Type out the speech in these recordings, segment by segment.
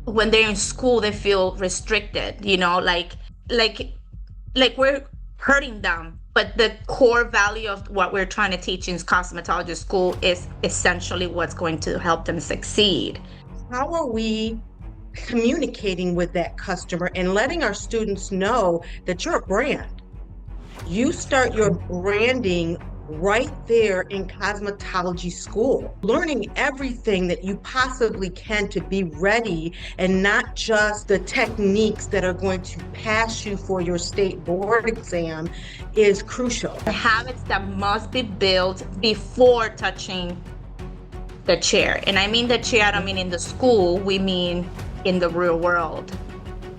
when they're in school, they feel restricted, like like we're hurting them. But the core value of what we're trying to teach in cosmetology school is essentially what's going to help them succeed. How are we communicating with that customer and letting our students know that you're a brand? You start your branding right there in cosmetology school, learning everything that you possibly can to be ready and not just the techniques that are going to pass you for your state board exam is crucial. Habits that must be built before touching the chair. And I mean the chair, I don't mean in the school, we mean in the real world.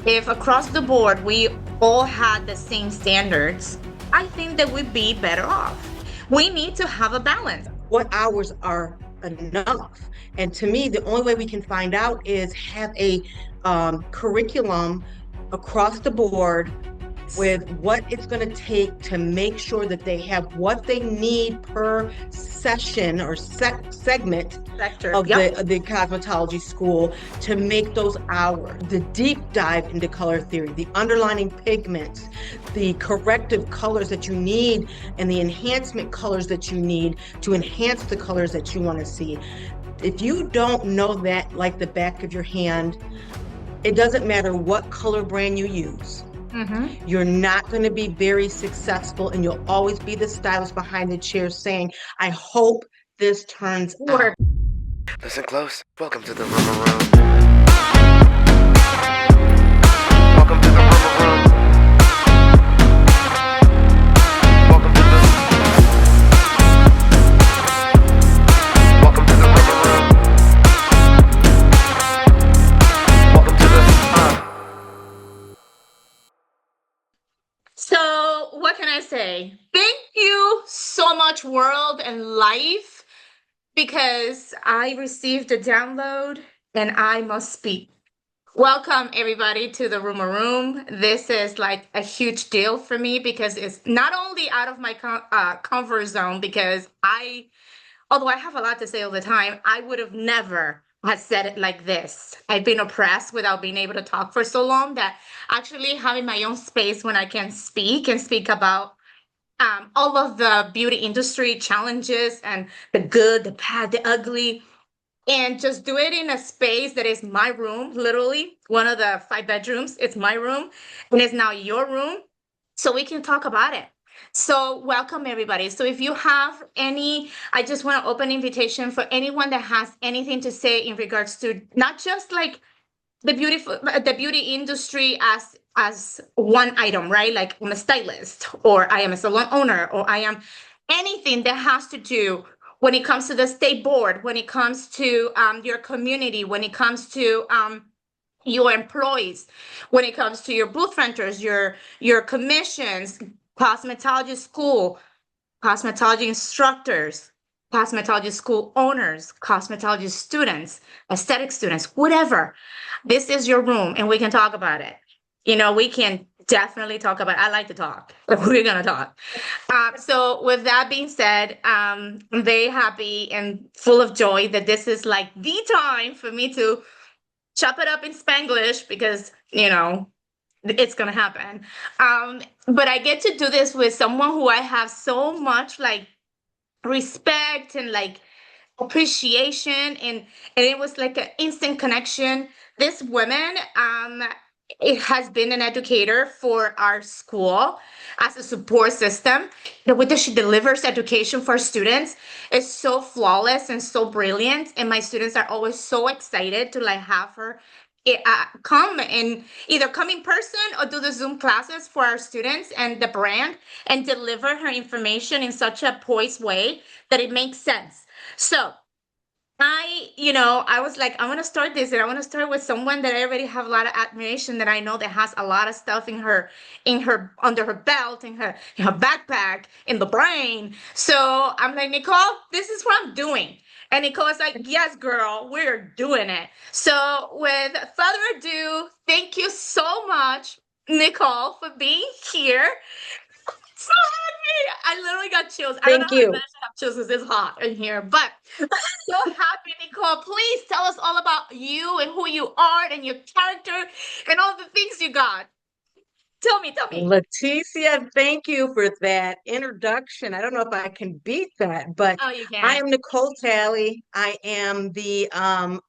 If across the board we all had the same standards, I think that we'd be better off. We need to have a balance. What hours are enough? And to me, the only way we can find out is have a curriculum across the board with what it's going to take to make sure that they have what they need per session or segment Sector. of Yep. the cosmetology school to make those hours. The deep dive into color theory, the underlining pigments, the corrective colors that you need, and the enhancement colors that you need to enhance the colors that you want to see. If you don't know that like the back of your hand, it doesn't matter what color brand you use. Mm-hmm. You're not going to be very successful, and you'll always be the stylist behind the chair saying, I hope this turns out. Listen close. Welcome to the Rummor Room. Welcome to the Rummor Room. Welcome to the. Welcome to the Rummor Room. Welcome to the. So, what can I say? Thank you so much, world and life, because I received a download and I must speak. Welcome, everybody, to the Rummor Room. This is like a huge deal for me because it's not only out of my comfort zone, because although I have a lot to say all the time, I would have never had said it like this. I've been oppressed without being able to talk for so long that actually having my own space when I can speak and speak about all of the beauty industry challenges and the good, the bad, the ugly, and just do it in a space that is my room, literally one of the 5 bedrooms. It's my room, and it's now your room, so we can talk about it. So welcome everybody. So if you have any, I just want to open invitation for anyone that has anything to say in regards to not just like the beauty industry as one item, right? Like I'm a stylist, or I am a salon owner, or I am anything that has to do when it comes to the state board, when it comes to your community, when it comes to your employees, when it comes to your booth renters, your commissions, cosmetology school, cosmetology instructors, cosmetology school owners, cosmetology students, aesthetic students, whatever. This is your room and we can talk about it. We can definitely talk about it. I like to talk. We're going to talk. So with that being said, I'm very happy and full of joy that this is like the time for me to chop it up in Spanglish because, it's gonna happen. But I get to do this with someone who I have so much like respect and like appreciation, and it was like an instant connection. This woman, it has been an educator for our school as a support system. The way that she delivers education for students is so flawless and so brilliant, and my students are always so excited to like have her come and either come in person or do the Zoom classes for our students and the brand, and deliver her information in such a poised way that it makes sense. So I was like, I want to start this, and I want to start with someone that I already have a lot of admiration, that I know that has a lot of stuff in her under her belt, in her backpack, in the brain. So I'm like, Nicolle, this is what I'm doing. And Nicolle's like, yes, girl, we're doing it. So with further ado, thank you so much, Nicolle, for being here. so happy. I literally got chills. I don't know Thank how I you. managed to have chills because it's hot in here, but I'm so happy, Nicolle. Please tell us all about you and who you are and your character and all the things you got. Tell me, tell me. Leticia, thank you for that introduction. I don't know if I can beat that, but Oh, you I can. am Nicolle Talley. I am the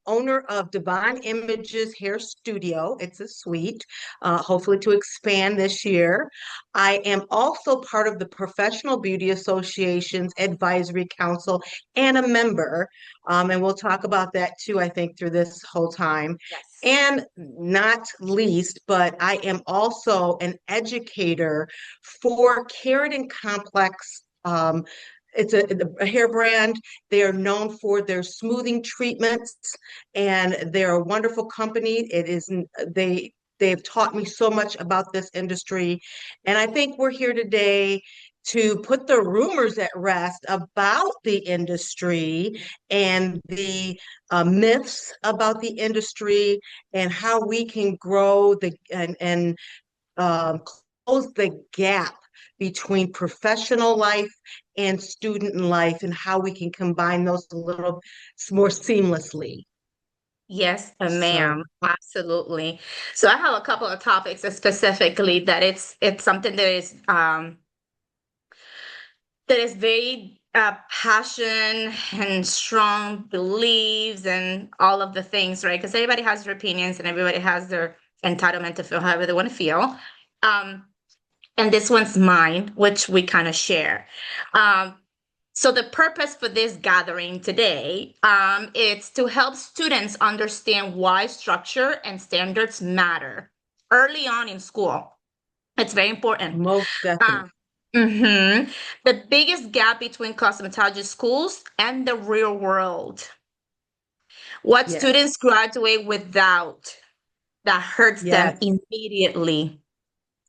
owner of Divine Images Hair Studio. It's a suite, hopefully to expand this year. I am also part of the Professional Beauty Association's Advisory Council and a member. And we'll talk about that too, I think, through this whole time. Yes. And not least, but I am also an educator for Keratin Complex. It's a hair brand. They are known for their smoothing treatments, and they're a wonderful company. They've taught me so much about this industry, and I think we're here today to put the rumors at rest about the industry and the myths about the industry and how we can grow and um, close the gap between professional life and student life and how we can combine those a little more seamlessly. Yes, So, ma'am. Absolutely. So I have a couple of topics specifically that it's something that is very passion and strong beliefs and all of the things, right? Because everybody has their opinions and everybody has their entitlement to feel however they want to feel. Um, and this one's mine, which we kind of share. Um, so the purpose for this gathering today, it's to help students understand why structure and standards matter early on in school. It's very important. most definitely. Um, mhm. The biggest gap between cosmetology schools and the real world. What Yes. students graduate without that hurts them Yes. immediately.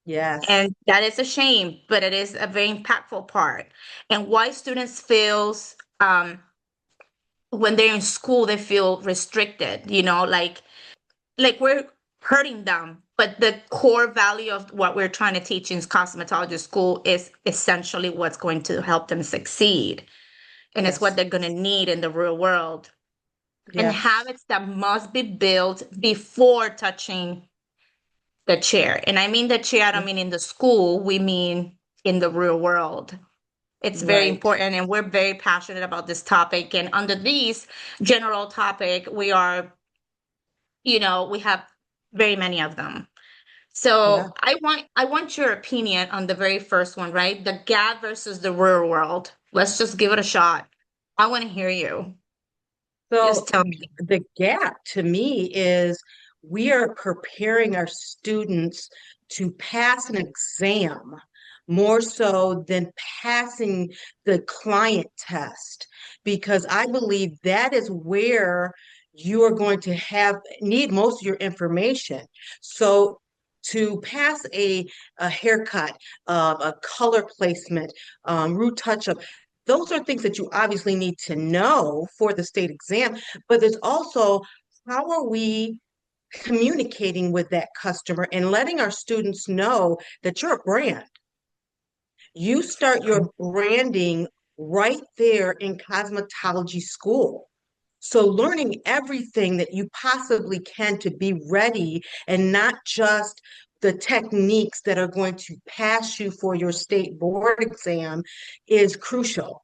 Yes. And that is a shame, but it is a very impactful part. And why students feels when they're in school they feel restricted, like we're hurting them. But the core value of what we're trying to teach in cosmetology school is essentially what's going to help them succeed. And it's what Yes. they're going to need in the real world. And Yes. habits that must be built before touching the chair. And I mean the chair, I don't mean in the school, we mean in the real world. It's very Right. important, and we're very passionate about this topic. And under these general topic, we have very many of them. Yeah. So I want your opinion on the very first one, right? The gap versus the real world. Let's just give it a shot. I want to hear you. Just So tell me. the gap to me is we are preparing our students to pass an exam more so than passing the client test, because I believe that is where you are going to need most of your information. So to pass a haircut, a color placement, root touch up, those are things that you obviously need to know for the state exam, but there's also how are we communicating with that customer and letting our students know that you're a brand. You start your branding right there in cosmetology school. So learning everything that you possibly can to be ready and not just the techniques that are going to pass you for your state board exam is crucial.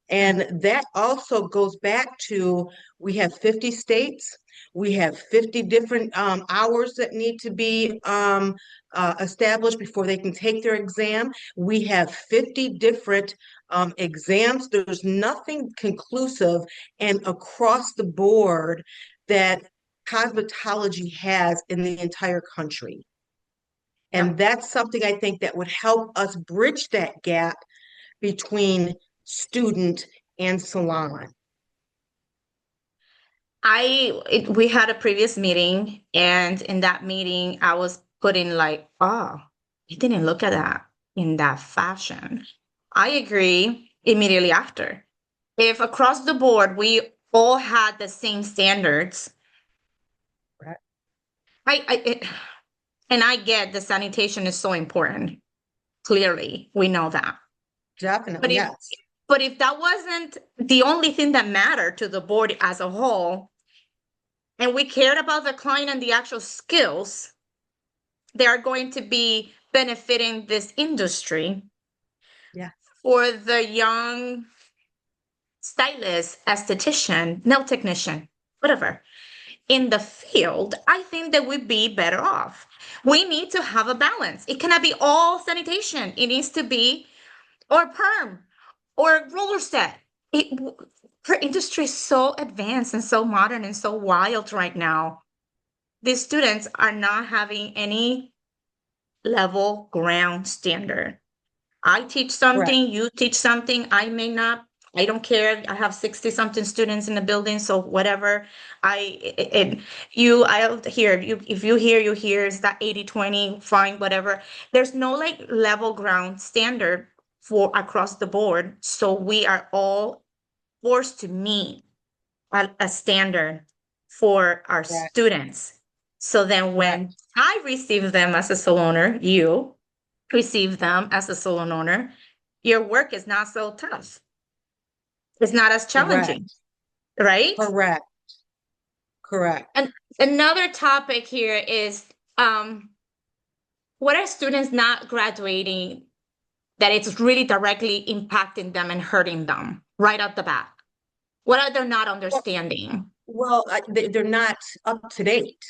And that also goes back to we have 50 states, we have 50 different hours that need to be established before they can take their exam. We have 50 different exams. There's nothing conclusive and across the board that cosmetology has in the entire country. And Yep. that's something I think that would help us bridge that gap between student and salon. We had a previous meeting, and in that meeting, I was putting like, oh, I didn't look at that in that fashion. I agree immediately after. If across the board we all had the same standards, Right. I it, and I get the sanitation is so important. Clearly, we know that. But Definitely, if yes. but if that wasn't the only thing that mattered to the board as a whole, and we cared about the client and the actual skills that are going to be benefiting this industry Yeah, for the young stylist, esthetician, nail technician, whatever, in the field, I think that we'd be better off. We need to have a balance. It cannot be all sanitation. It needs to be or perm or roller set. It, her industry is so advanced and so modern and so wild right now. These students are not having any level ground standard. I teach correct. something, you teach something, I may not, I don't care. I have 60 something students in the building, so whatever. I'll hear you. If you hear, you hear, is that 80/20, fine, whatever. There's no like level ground standard for across the board. So we are all forced to meet a standard for our Correct. students. So then when Correct. I receive them as a salon owner, you receive them as a salon owner, your work is not so tough. It's not as challenging, Correct. right? Correct. Correct. And another topic here is what are students not graduating that it's really directly impacting them and hurting them right off the bat? What are they not understanding? Well, they're not up to date.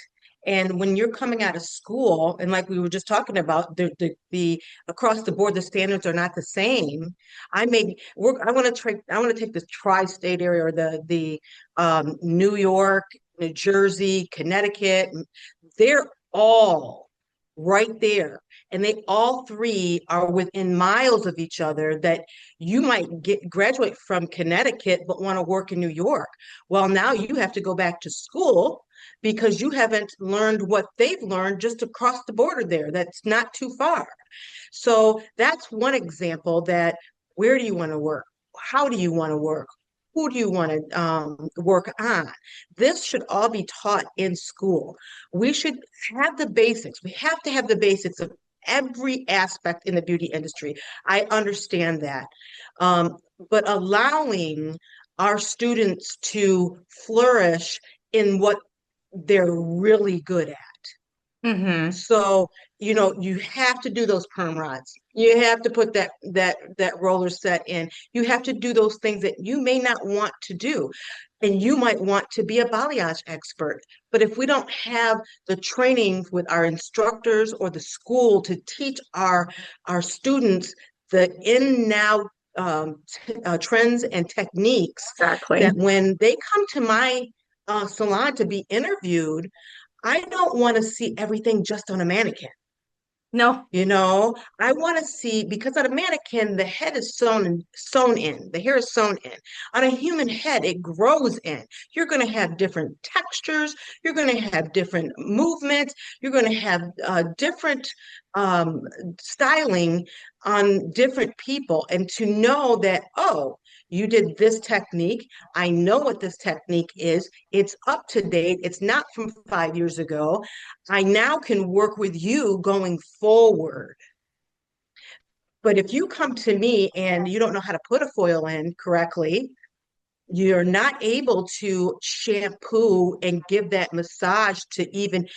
And when you're coming out of school, and like we were just talking about, the across the board, the standards are not the same. I want to take the tri-state area or the New York, New Jersey, Connecticut. They're all right there. And they all three are within miles of each other that you might graduate from Connecticut but want to work in New York. Well, now you have to go back to school because you haven't learned what they've learned just across the border there. That's not too far. So that's one example that where do you want to work? How do you want to work? Who do you want to work on? This should all be taught in school. We should have the basics. We have to have the basics of every aspect in the beauty industry. I understand that. But allowing our students to flourish in what they're really good at. Mm-hmm. So, you have to do those perm rods. You have to put that roller set in. You have to do those things that you may not want to do. And you might want to be a balayage expert. But if we don't have the training with our instructors or the school to teach our students the in now trends and techniques, Exactly. that when they come to my salon to be interviewed, I don't want to see everything just on a mannequin. No. I want to see, because on a mannequin, the head is sewn in, the hair is sewn in. On a human head, it grows in. You're going to have different textures. You're going to have different movements. You're going to have different um, styling on different people. And to know that, oh, you did this technique. I know what this technique is. It's up to date. It's not from 5 years ago. I now can work with you going forward. But if you come to me and you don't know how to put a foil in correctly, you're not able to shampoo and give that massage to even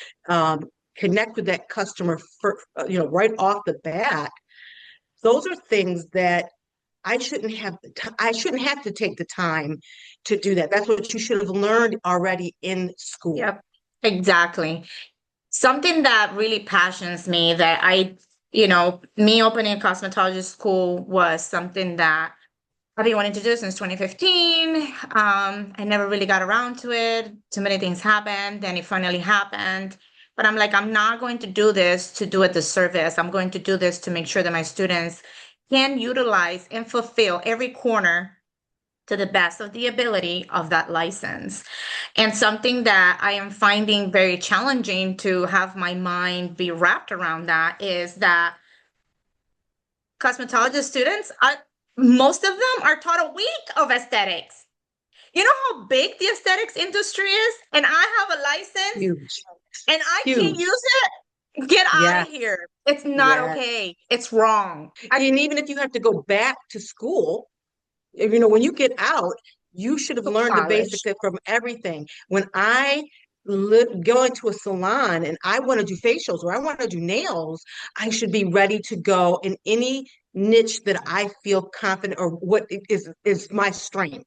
connect with that customer right off the bat. Those are things that I shouldn't have to take the time to do that. That's what you should have learned already in school. Yep. Exactly. Something that really passions me that me opening a cosmetology school was something that I've been wanting to do since 2015. I never really got around to it. Too many things happened, then it finally happened. But I'm like, I'm not going to do this to do a disservice. I'm going to do this to make sure that my students can utilize and fulfill every corner to the best of the ability of that license. And something that I am finding very challenging to have my mind be wrapped around that is that cosmetology students are, most of them are taught a week of aesthetics. You know how big the aesthetics industry is? And I have a license Huge, and I can't huge. use it. Get out Yeah. of here. It's not Yes. okay. It's wrong. And even if you have to go back to school, when you get out, you should have To learned the college. basics from everything. When I go into a salon and I want to do facials or I want to do nails, I should be ready to go in any niche that I feel confident or what is my strength.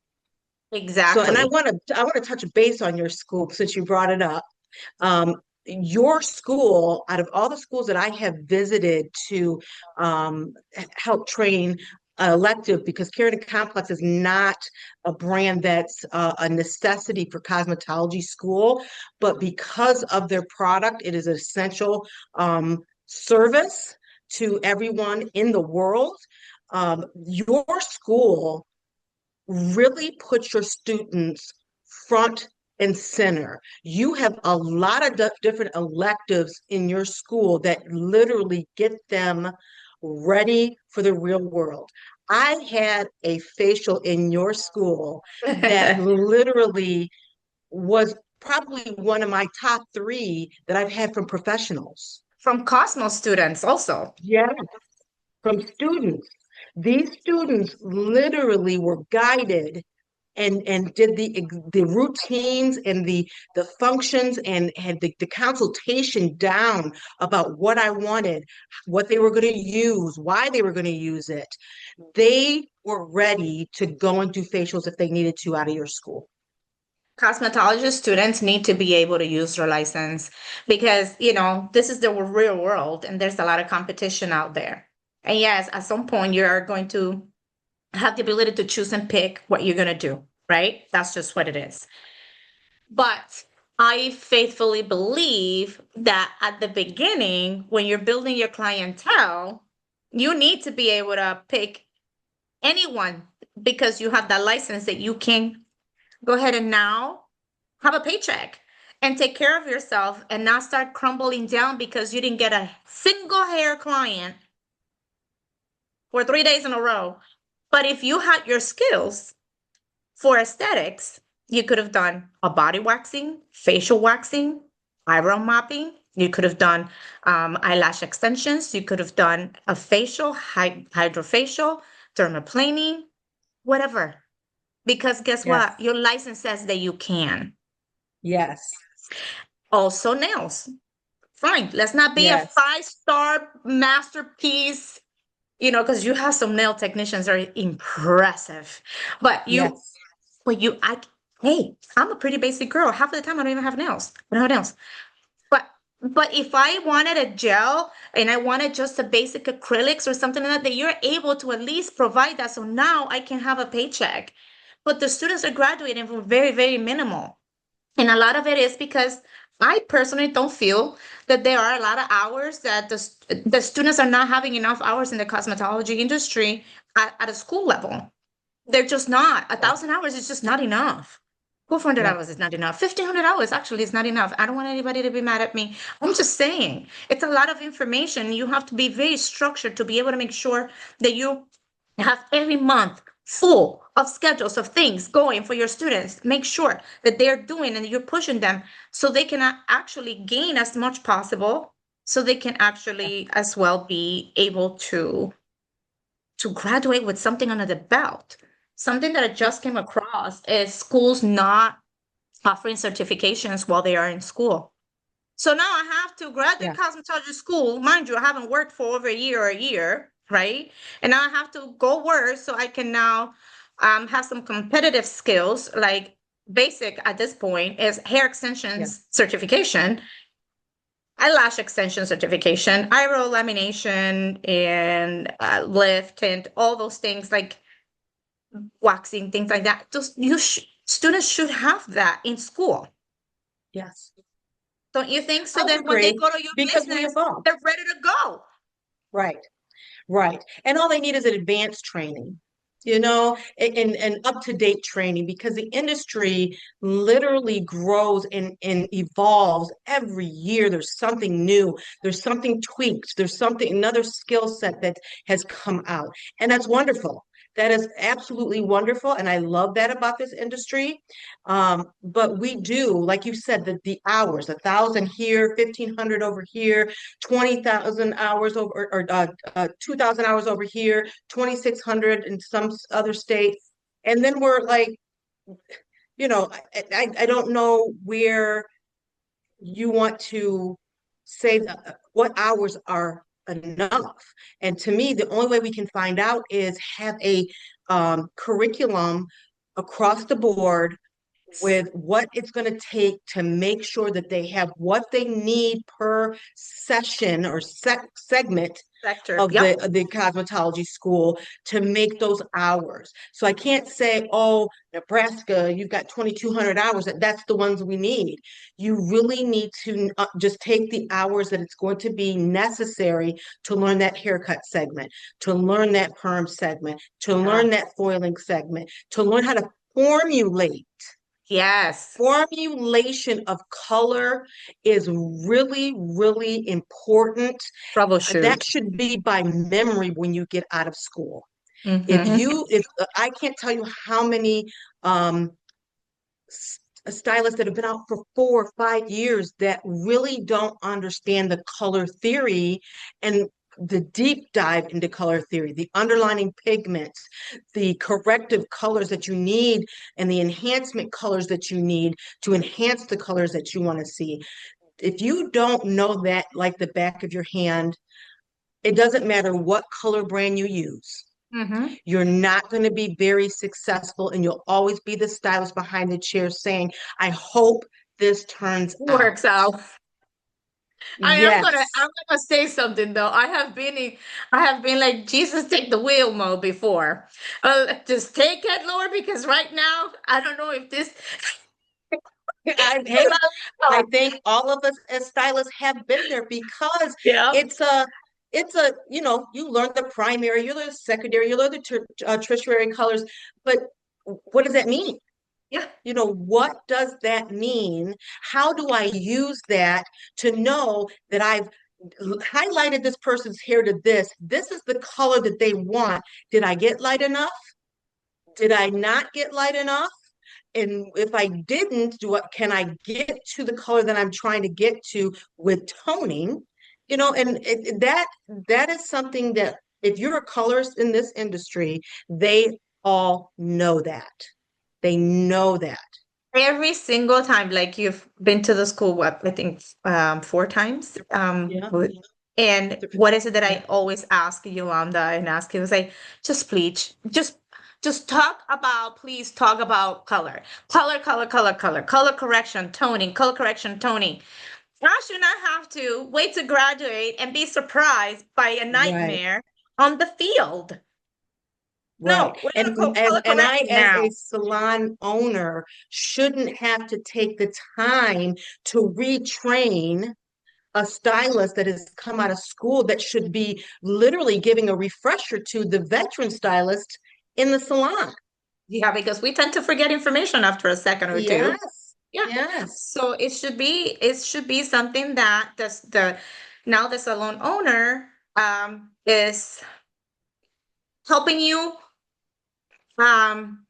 So, and Exactly. I want to touch base on your school since you brought it up. Your school, out of all the schools that I have visited to help train elective, because Karen Complex is not a brand that's a necessity for cosmetology school, but because of their product, it is an essential service to everyone in the world. Your school really put your students front and center. You have a lot of different electives in your school that literally get them ready for the real world. I had a facial in your school that literally was probably one of my top three that I've had from professionals. From Cosmos students also. Yeah, from students. These students literally were guided and did the routines and the functions and had the consultation down about what I wanted, what they were going to use, why they were going to use it. They were ready to go and do facials if they needed to out of your school. Cosmetology students need to be able to use their license because, this is the real world and there's a lot of competition out there. And yes, at some point you are going to have the ability to choose and pick what you're going to do, right? That's just what it is. But I faithfully believe that at the beginning, when you're building your clientele, you need to be able to pick anyone because you have that license that you can go ahead and now have a paycheck and take care of yourself and not start crumbling down because you didn't get a single hair client for 3 days in a row. But if you had your skills for aesthetics, you could have done a body waxing, facial waxing, eyebrow mopping. You could have done eyelash extensions. You could have done a facial, hydrofacial, dermaplaning, whatever. Because guess Yes. what? Your license says that you can. Yes. Also, nails. Fine. Let's not be a Yes. 5-star masterpiece, because you have some nail technicians that are impressive. But Yes. hey, I'm a pretty basic girl. Half of the time I don't even have nails. I don't have nails. But if I wanted a gel and I wanted just a basic acrylics or something like that you're able to at least provide that. So now I can have a paycheck. But the students are graduating from very, very minimal. And a lot of it is because I personally don't feel that there are a lot of hours that the students are not having enough hours in the cosmetology industry at a school level. They're just not. 1,000 hours is just not enough. 400 Yeah. hours is not enough. 1,500 hours actually is not enough. I don't want anybody to be mad at me. I'm just saying it's a lot of information. You have to be very structured to be able to make sure that you have every month full of schedules of things going for your students. Make sure that they're doing and you're pushing them so they can actually gain as much possible so they can actually as well be able to graduate with something under the belt. Something that I just came across is schools not offering certifications while they are in school. So now I have to graduate Yeah. cosmetology school. Mind you, I haven't worked for over a year or a year, right? And now I have to go work so I can now have some competitive skills. Like basic at this point is hair Yeah. extensions certification, eyelash extension certification, eyebrow lamination, and lift, and all those things like waxing, things like that. Just students should have that in school. Yes. Don't you think? So I would then when they agree go to your because we business, evolve. they're ready to go. Right. Right. And all they need is an advanced training, and up-to-date training because the industry literally grows and evolves every year. There's something new, there's something tweaked, there's something, another skill set that has come out. And that's wonderful. That is absolutely wonderful, and I love that about this industry. But we do, like you said, the hours, 1,000 here, 1,500 over here, 20,000 hours over, or 2,000 hours over here, 2,600 in some other states, and then we're like, I don't know where you want to say what hours are enough. And to me, the only way we can find out is have a curriculum across the board with what it's going to take to make sure that they have what they need per session or segment Sector. of Yep. the cosmetology school to make those hours. So I can't say, oh, Nebraska, you've got 2,200 hours. That's the ones we need. You really need to just take the hours that it's going to be necessary to learn that haircut segment, to learn that perm segment, to Yeah. learn that foiling segment, to learn how to formulate. Yes. Formulation of color is really, really important. That Troubleshoot. should be by memory when you get out of school. Mm-hmm. If I can't tell you how many um, stylists that have been out for 4 or 5 years that really don't understand the color theory and the deep dive into color theory, the underlining pigments, the corrective colors that you need, and the enhancement colors that you need to enhance the colors that you want to see. If you don't know that like the back of your hand, it doesn't matter what color brand you use. Mm-hmm. You're not going to be very successful, and you'll always be the stylist behind the chair saying, I hope this turns out. Works out. I'm Yes. gonna say something though. I have been like Jesus take the wheel mode before. Just take it, Lord, because right now I don't know if this. Hey, I think all of us as stylists have been there because Yeah. it's a you learn the primary, you learn the secondary, you learn the tertiary colors, but what does that mean? Yeah. What does that mean? How do I use that to know that I've highlighted this person's hair to this? This is the color that they want. Did I get light enough? Did I not get light enough? And if I didn't, can I get to the color that I'm trying to get to with toning? And that is something that if you're a colorist in this industry, they all know that. They know that. Every single time, like you've been to the school, what I think 4 times. Yeah. And what is it that I always ask Yolanda and ask you? Say, just please, just talk about, please talk about color, color correction, toning, color correction, toning. I should not have to wait to graduate and be surprised by a Right. nightmare on the field. Right. No, we're gonna And call as color and I correction as a now. salon owner shouldn't have to take the time to retrain a stylist that has come out of school that should be literally giving a refresher to the veteran stylist in the salon. Yeah, because we tend to forget information after a second or two. Yes. Yeah. Yes. So it should be something that the salon owner is helping you um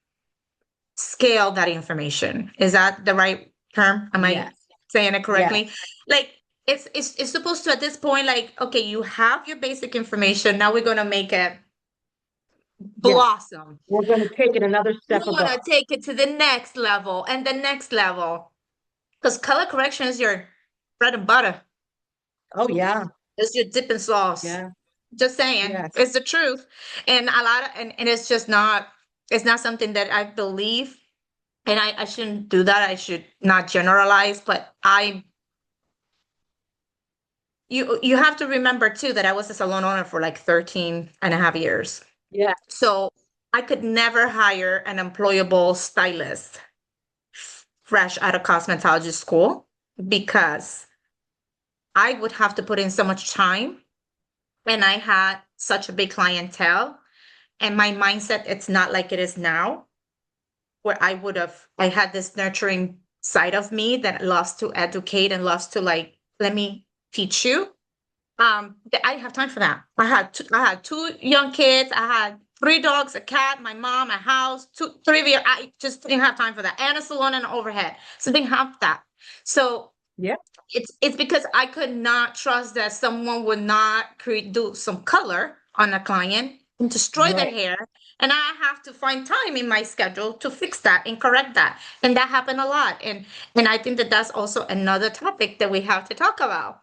scale that information. Is that the right term? Am I Yes. saying it correctly? Yes. Like it's supposed to at this point, like, okay, you have your basic information. Now we're gonna make it Yes. blossom. We're going to take it another We're step above. gonna take it to the next level and the next level. Because color correction is your bread and butter. Oh yeah. It's your dipping sauce. Yeah. Just saying, Yes. it's the truth. And a lot of and it's just not, it's not something that I believe. And I shouldn't do that. I should not generalize, but you have to remember too that I was a salon owner for like 13 and a half years. Yeah. So I could never hire an employable stylist fresh out of cosmetology school because I would have to put in so much time, and I had such a big clientele, and my mindset, it's not like it is now, where I had this nurturing side of me that loves to educate and loves to, like, let me teach you. I didn't have time for that. I had two young kids. I had three dogs, a cat, my mom, a house, three of you. I just didn't have time for that. And a salon and an overhead. So didn't have that. So Yeah. it's because I could not trust that someone would not do some color on a client and destroy their Right. hair. And I have to find time in my schedule to fix that and correct that. And that happened a lot. And I think that that's also another topic that we have to talk about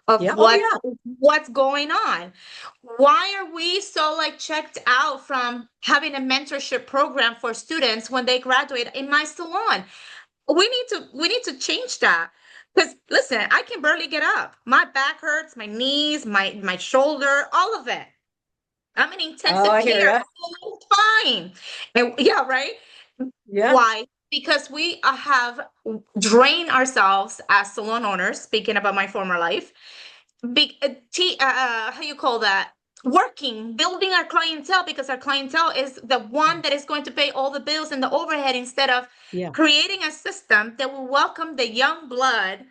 of Yeah. Oh, yeah. what's going on. Why are we so like checked out from having a mentorship program for students when they graduate in my salon? We need to change that. Because listen, I can barely get up. My back hurts, my knees, my shoulder, all of it. I'm in Oh, intensive I hear care ya. full time. And yeah, right? Yeah. Why? Because we have drained ourselves as salon owners, speaking about my former life, how you call that? Working, building our clientele because our clientele is the one that is going to pay all the bills and the overhead instead of Yeah. creating a system that will welcome the young blood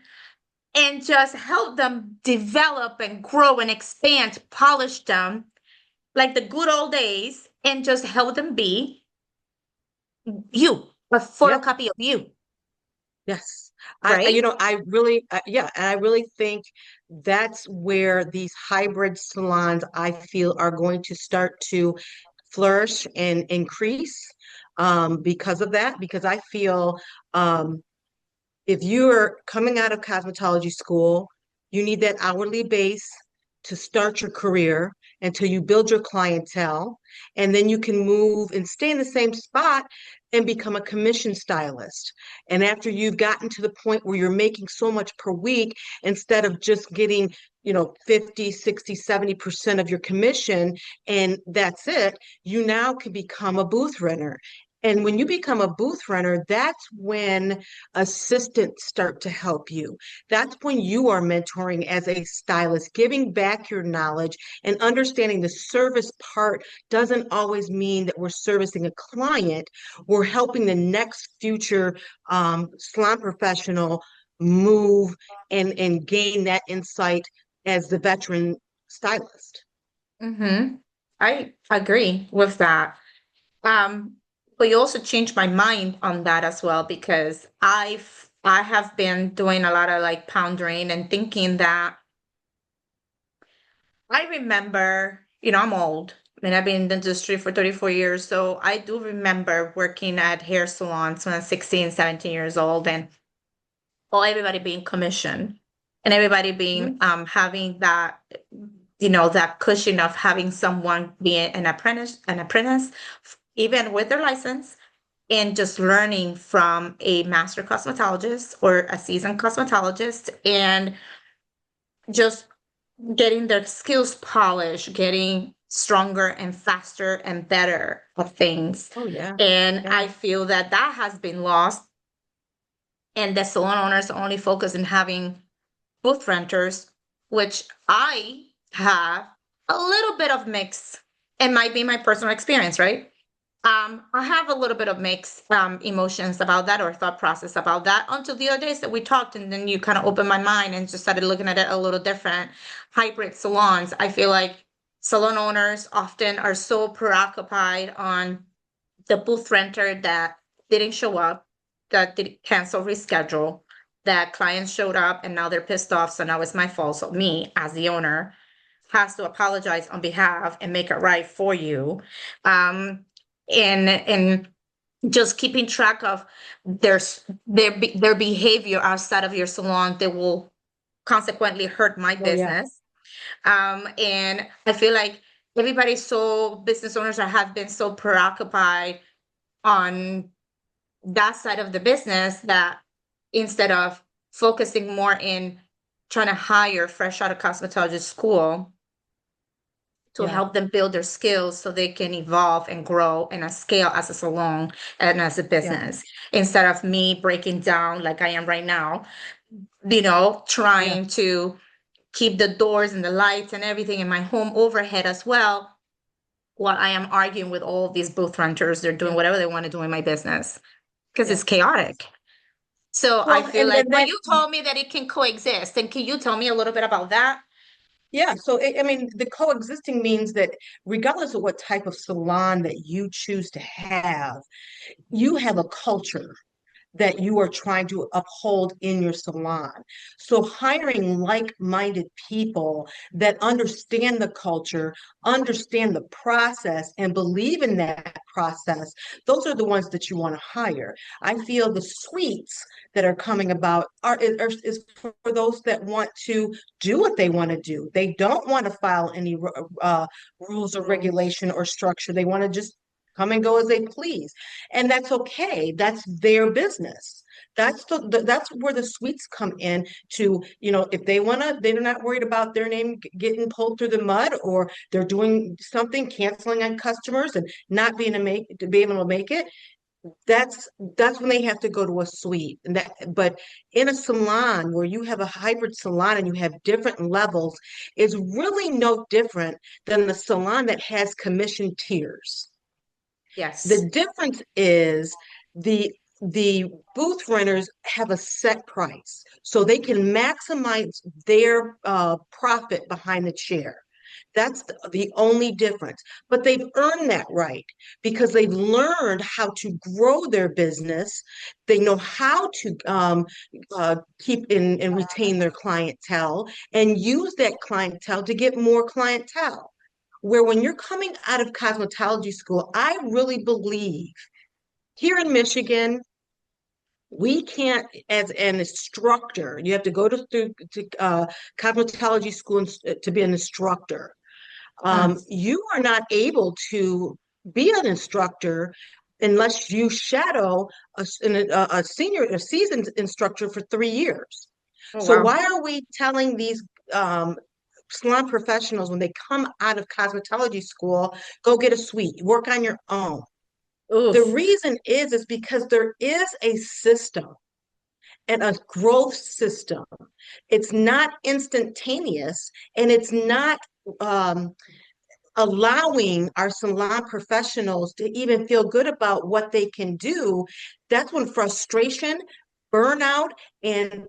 and just help them develop and grow and expand, polish them like the good old days and just help them be you, a Yeah. photocopy of you, Yes. right? I really, yeah, and I really think that's where these hybrid salons I feel are going to start to flourish and increase because of that, because I feel um, if you're coming out of cosmetology school, you need that hourly base to start your career until you build your clientele. And then you can move and stay in the same spot and become a commission stylist. And after you've gotten to the point where you're making so much per week, instead of just getting 50, 60, 70% of your commission, and that's it, you now can become a booth renter. And when you become a booth renter, that's when assistants start to help you. That's when you are mentoring as a stylist, giving back your knowledge and understanding the service part doesn't always mean that we're servicing a client. We're helping the next future salon professional move and gain that insight as the veteran stylist. Mm-hmm. I agree with that. Um, but you also changed my mind on that as well because I have been doing a lot of like pondering and thinking that I remember, I'm old. I mean, I've been in the industry for 34 years, so I do remember working at hair salons when I was 16, 17 years old and everybody being commissioned and everybody being Mhm. having that that cushion of having someone be an apprentice even with their license and just learning from a master cosmetologist or a seasoned cosmetologist and just getting their skills polished, getting stronger and faster and better at things. Oh, yeah. And Yeah. I feel that that has been lost and the salon owners only focus on having booth renters, which I have a little bit of mix. It might be my personal experience, right? I have a little bit of mixed emotions about that or thought process about that until the other days that we talked, and then you kind of opened my mind and just started looking at it a little different. Hybrid salons, I feel like salon owners often are so preoccupied on the booth renter that didn't show up, that did cancel, reschedule, that clients showed up and now they're pissed off, so now it's my fault. So me as the owner has to apologize on behalf and make it right for you. Um, and just keeping track of their behavior outside of your salon that will consequently hurt my Oh, yeah. business. And I feel like business owners have been so preoccupied on that side of the business that instead of focusing more in trying to hire fresh out of cosmetology school to Yeah. help them build their skills so they can evolve and grow and scale as a salon and as a Yeah. business instead of me breaking down like I am right now, Yeah. trying to keep the doors and the lights and everything in my home overhead as well while I am arguing with all of these booth renters. They're doing Yeah. whatever they want to do in my business because Yeah. it's chaotic. So I Well, feel and like, then but that you told me that it can coexist. And can you tell me a little bit about that? Yeah, so I mean, the coexisting means that regardless of what type of salon that you choose to have, you have a culture that you are trying to uphold in your salon. So hiring like-minded people that understand the culture, understand the process, and believe in that process, those are the ones that you want to hire. I feel the suites that are coming about is for those that want to do what they want to do. They don't want to file any rules or regulation or structure. They want to just come and go as they please. And that's okay. That's their business. That's where the suites come in to, if they want to, they're not worried about their name getting pulled through the mud, or they're doing something, canceling on customers and not being to be able to make it. That's when they have to go to a suite. But in a salon where you have a hybrid salon and you have different levels, is really no different than the salon that has commission tiers. Yes. The difference is the booth renters have a set price, so they can maximize their profit behind the chair. That's the only difference. But they've earned that right because they've learned how to grow their business. They know how to keep in and retain their clientele and use that clientele to get more clientele. Where when you're coming out of cosmetology school, I really believe here in Michigan, we can't, as an instructor, you have to go to cosmetology school to be an instructor. Mm. You are not able to be an instructor unless you shadow a seasoned instructor for 3 years. Oh, So wow. why are we telling these um, salon professionals when they come out of cosmetology school, go get a suite, work on your own? The Oof. reason is because there is a system and a growth system. It's not instantaneous, and it's not um, allowing our salon professionals to even feel good about what they can do. That's when frustration, burnout, and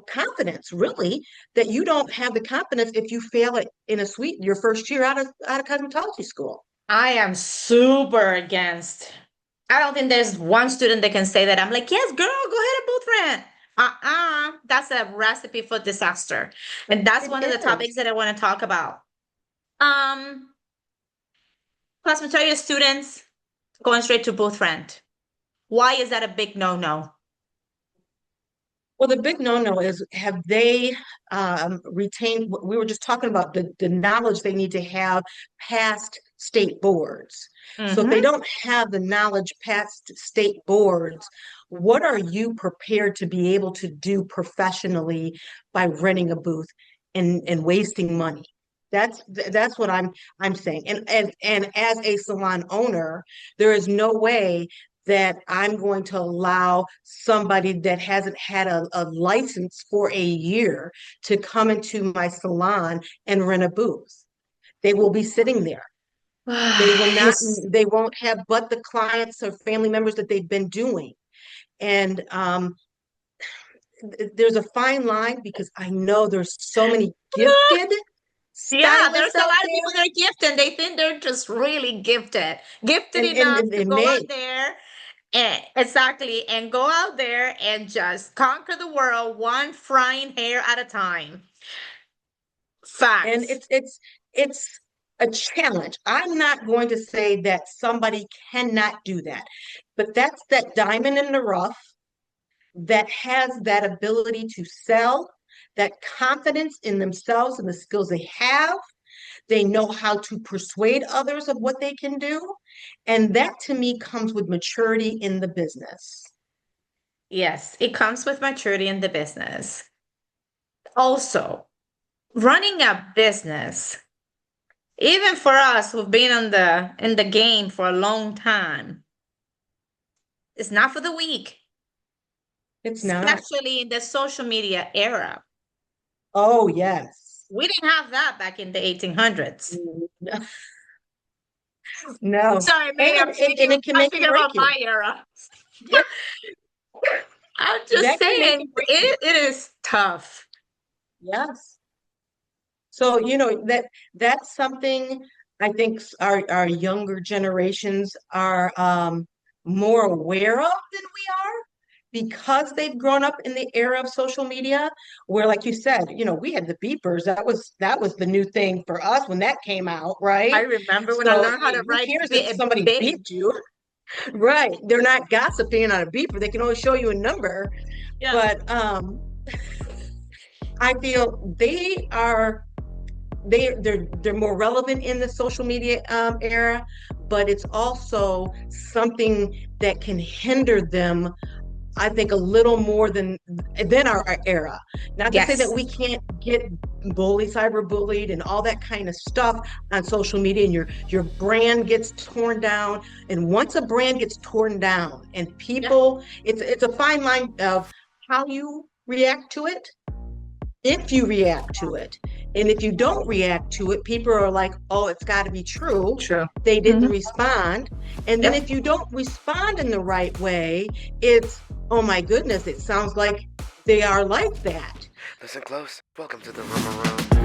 confidence, really, that you don't have the confidence if you fail it in a suite your first year out of cosmetology school. I am super against. I don't think there's one student that can say that. I'm like, yes, girl, go ahead and booth rent. That's a recipe for disaster. And that's It one of the is. topics that I want to talk about. Um, Cosmetology students going straight to booth rent. Why is that a big no-no? Well, the big no-no is, have they retained, we were just talking about the knowledge they need to have past state boards. So if they Mm-hmm. don't have the knowledge past state boards, what are you prepared to be able to do professionally by renting a booth and wasting money? That's what I'm saying. And as a salon owner, there is no way that I'm going to allow somebody that hasn't had a license for a year to come into my salon and rent a booth. They will be sitting there. They will not, It's they won't have but the clients or family members that they've been doing. And there's a fine line because I know there's so many gifted yeah, there's stylists a out lot of people there, that are gifted and they think they're just really gifted. Gifted enough and to they go may. out there and exactly and go out there and just conquer the world one frying hair at a time. And Facts. it's a challenge. I'm not going to say that somebody cannot do that, but that's that diamond in the rough that has that ability to sell, that confidence in themselves and the skills they have. They know how to persuade others of what they can do. And that to me comes with maturity in the business. Yes, it comes with maturity in the business. Also, running a business, even for us who've been on the in the game for a long time, it's not for the weak, It's not. especially in the social media era. Oh, yes. We didn't have that back in the 1800s. No. Sorry, maybe And it can I'm make or thinking break about you. my era. Yeah, I'm just that can make saying or break you. it is tough. Yes. So, that's something I think our younger generations are more aware of than we are because they've grown up in the era of social media where, like you said, we had the beepers. That was the new thing for us when that came out, I right? remember when I So learned how to who write cares if somebody begged beeped you. right? They're not gossiping on a beeper. They can only show you a number. Yeah. But I feel they're more relevant in the social media era, but it's also something that can hinder them, I think, a little more than our era. Not to say that Yes. we can't get cyber bullied and all that kind of stuff on social media, and your brand gets torn down. And once a brand gets torn down, and Yeah. people, it's a fine line of how you react to it, if you react to it. And if you don't react to it, people are like, oh, it's got to be true. True. They didn't Hmm. respond. And then Yep. if you don't respond in the right way, it's, oh my goodness, it sounds like they are like that. Listen close. Welcome to the Rummor Room.